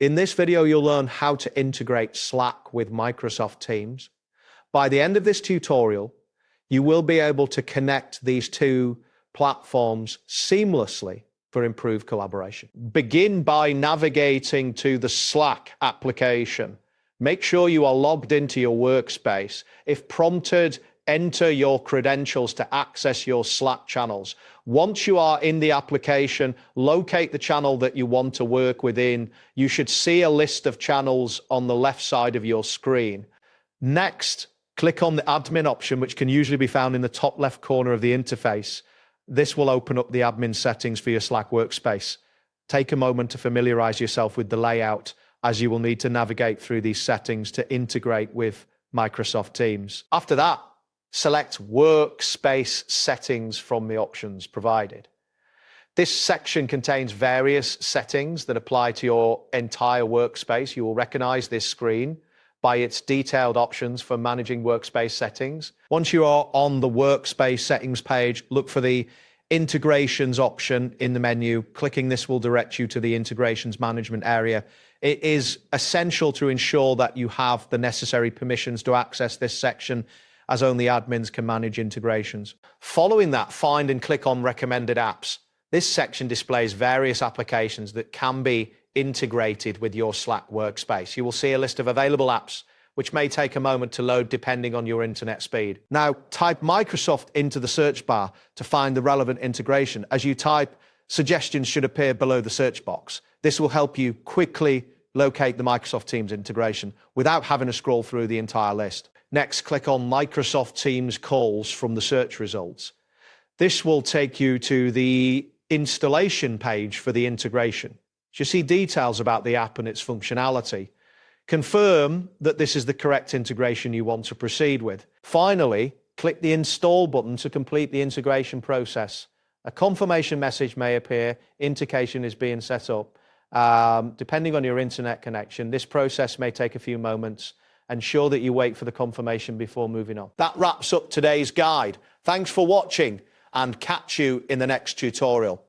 In this video, you'll learn how to integrate Slack with Microsoft Teams. By the end of this tutorial, you will be able to connect these two platforms seamlessly for improved collaboration. Begin by navigating to the Slack application. Make sure you are logged into your workspace. If prompted, enter your credentials to access your Slack channels. Once you are in the application, locate the channel that you want to work within. You should see a list of channels on the left side of your screen. Next, click on the admin option, which can usually be found in the top left corner of the interface. This will open up the admin settings for your Slack workspace. Take a moment to familiarize yourself with the layout, as you will need to navigate through these settings to integrate with Microsoft Teams. After that, select Workspace Settings from the options provided. This section contains various settings that apply to your entire workspace. You will recognize this screen by its detailed options for managing workspace settings. Once you are on the workspace settings page, look for the integrations option in the menu. Clicking this will direct you to the integrations management area. It is essential to ensure that you have the necessary permissions to access this section, as only admins can manage integrations. Following that, find and click on recommended apps. This section displays various applications that can be integrated with your Slack workspace. You will see a list of available apps, which may take a moment to load depending on your internet speed. Now, type Microsoft into the search bar to find the relevant integration. As you type, suggestions should appear below the search box. This will help you quickly locate the Microsoft Teams integration without having to scroll through the entire list. Next, click on Microsoft Teams calls from the search results. This will take you to the installation page for the integration. You see details about the app and its functionality. Confirm that this is the correct integration you want to proceed with. Finally, click the Install button to complete the integration process. A confirmation message may appear, indication is being set up. Depending on your internet connection, this process may take a few moments. Ensure that you wait for the confirmation before moving on. That wraps up today's guide. Thanks for watching and catch you in the next tutorial.